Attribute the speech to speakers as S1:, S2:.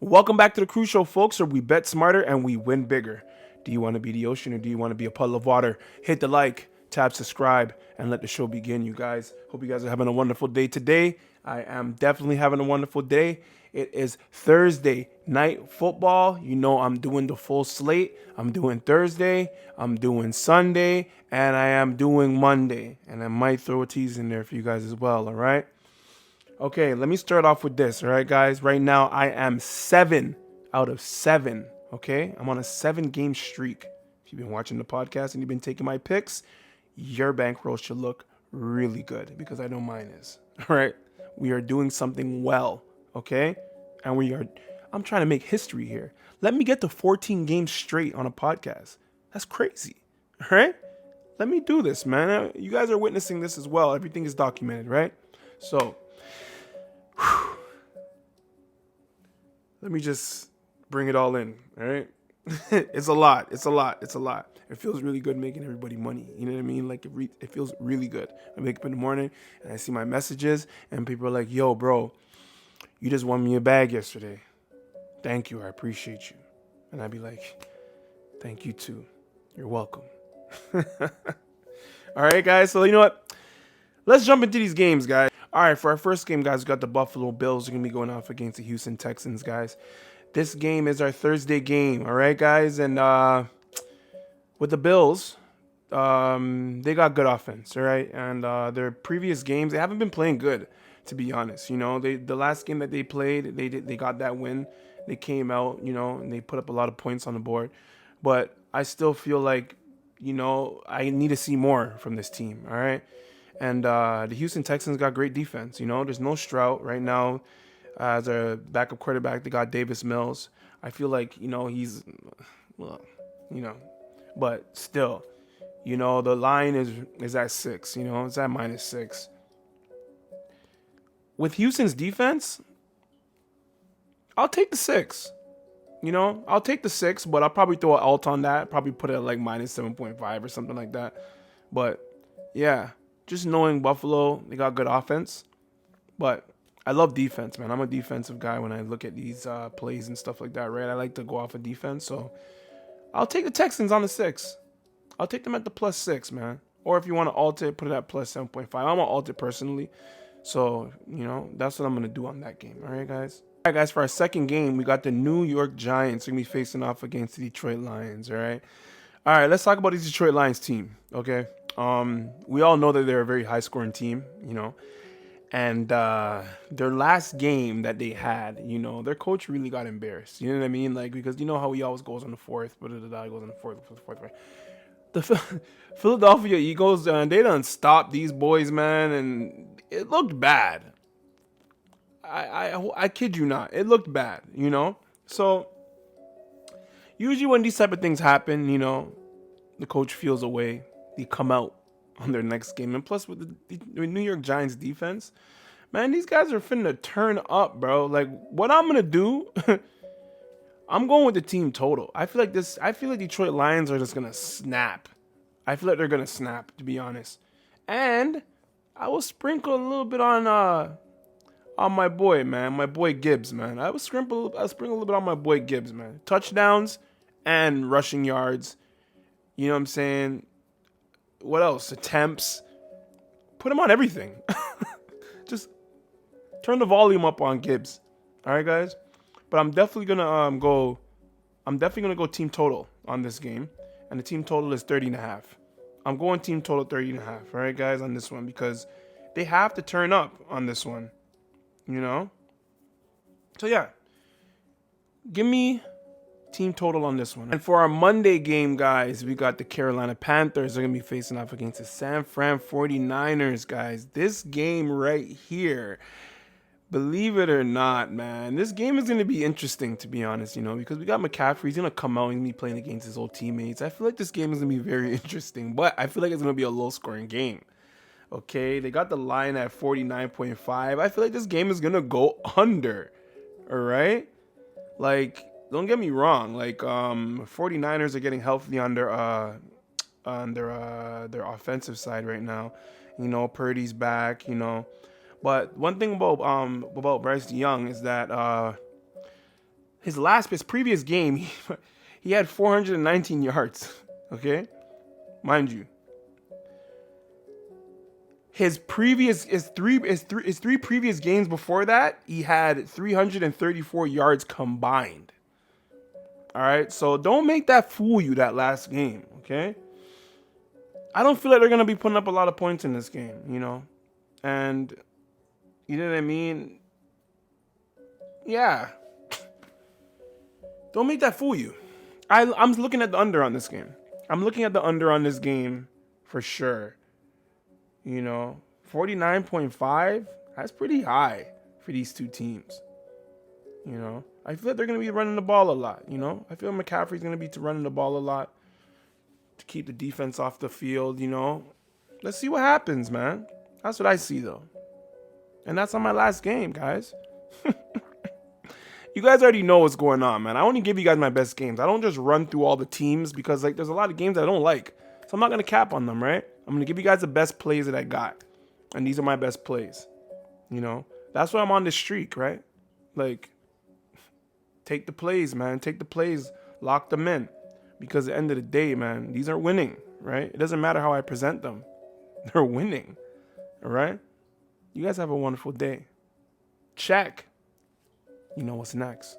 S1: Welcome back to the CRU Show, folks, where we bet smarter and we win bigger. Do you want to be the ocean or do you want to be a puddle of water? Hit the like, tab subscribe, and let the show begin, you guys. Hope you guys are having a wonderful day today. I am definitely having a wonderful day. It is Thursday night football. You know I'm doing the full slate. I'm doing Thursday, I'm doing Sunday, and I am doing Monday. And I might throw a tease in there for you guys as well, all right? Okay, let me start off with this, all right, guys? Right now, I am 7 out of 7, okay? I'm on a 7-game streak. If you've been watching the podcast and you've been taking my picks, your bankroll should look really good because I know mine is, all right? We are doing something well, okay? And I'm trying to make history here. Let me get to 14 games straight on a podcast. That's crazy, all right? Let me do this, man. You guys are witnessing this as well. Everything is documented, right? So, let me just bring it all in, all right? It's a lot. It's a lot. It's a lot. It feels really good making everybody money. You know what I mean? Like, it feels really good. I wake up in the morning and I see my messages and people are like, yo, bro, you just won me a bag yesterday. Thank you. I appreciate you. And I'd be like, thank you too. You're welcome. All right, guys. So, you know what? Let's jump into these games, guys. All right, for our first game, guys, we got the Buffalo Bills. They're going to be going off against the Houston Texans, guys. This game is our Thursday game, all right, guys? And with the Bills, they got good offense, all right? And their previous games, they haven't been playing good, to be honest. You know, the last game that they played, they got that win. They came out, you know, and they put up a lot of points on the board. But I still feel like, you know, I need to see more from this team, all right? And the Houston Texans got great defense. You know, there's no Stroud right now as a backup quarterback. They got Davis Mills. I feel like, you know, well, you know, but still, you know, the line is at 6. You know, it's at -6. With Houston's defense, I'll take the 6. You know, I'll take the 6, but I'll probably throw an alt on that. Probably put it at like -7.5 or something like that. But yeah, just knowing Buffalo, they got good offense. But I love defense, man. I'm a defensive guy when I look at these plays and stuff like that, right? I like to go off of defense. So I'll take the Texans on the 6. I'll take them at the +6, man. Or if you want to alt it, put it at +7.5. I'm going to alt it personally. So, you know, that's what I'm going to do on that game. All right, guys? All right, guys, for our second game, we got the New York Giants. They're going to be facing off against the Detroit Lions, all right? All right, let's talk about this Detroit Lions team, okay? We all know that they're a very high-scoring team, you know. And their last game that they had, you know, their coach really got embarrassed. You know what I mean? Like, because you know how he always goes on the fourth, but it goes on the fourth, right? The Philadelphia Eagles, they done stopped these boys, man, and it looked bad. I kid you not, it looked bad, you know. So usually when these type of things happen, you know, the coach feels a way. They come out on their next game, and plus with the New York Giants defense, man, these guys are finna turn up, bro. Like, what I'm gonna do, I'm going with the team total. I feel like Detroit Lions are just gonna snap. I feel like they're gonna snap, to be honest. And I will sprinkle a little bit on my boy, man. My boy Gibbs, man. I'll sprinkle a little bit on my boy Gibbs, man. Touchdowns and rushing yards. You know what I'm saying? What else? Attempts. Put him on everything. Just turn the volume up on Gibbs. All right, guys. But I'm definitely gonna go. I'm definitely gonna go team total on this game, and the team total is 30.5. I'm going team total 30.5. All right, guys, on this one because they have to turn up on this one. You know. So yeah, give me team total on this one. And for our Monday game, guys, we got the Carolina Panthers. They're going to be facing off against the San Fran 49ers, guys. This game right here, believe it or not, man, this game is going to be interesting, to be honest, you know, because we got McCaffrey. He's going to come out and be playing against his old teammates. I feel like this game is going to be very interesting, but I feel like it's going to be a low-scoring game. Okay, they got the line at 49.5. I feel like this game is going to go under, all right? Like, don't get me wrong. Like, 49ers are getting healthy on their offensive side right now. You know, Purdy's back. You know, but one thing about Bryce Young is that his previous game, he had 419 yards. Okay, mind you, his three previous games before that, he had 334 yards combined. All right, so don't make that fool you that last game. Okay, I don't feel like they're gonna be putting up a lot of points in this game, and you know what I mean. Yeah, don't make that fool you. I'm looking at the under on this game. I'm looking at the under on this game for sure. 49.5, that's pretty high for these two teams. I feel like they're going to be running the ball a lot. I feel McCaffrey's going to be running the ball a lot to keep the defense off the field. Let's see what happens, man. That's what I see, though. And that's on my last game, guys. You guys already know what's going on, man. I only give you guys my best games. I don't just run through all the teams because there's a lot of games that I don't like. So I'm not going to cap on them, right? I'm going to give you guys the best plays that I got. And these are my best plays. That's why I'm on this streak, right? Take the plays, man. Take the plays. Lock them in. Because at the end of the day, man, these are winning, right? It doesn't matter how I present them. They're winning, all right? You guys have a wonderful day. Check. You know what's next.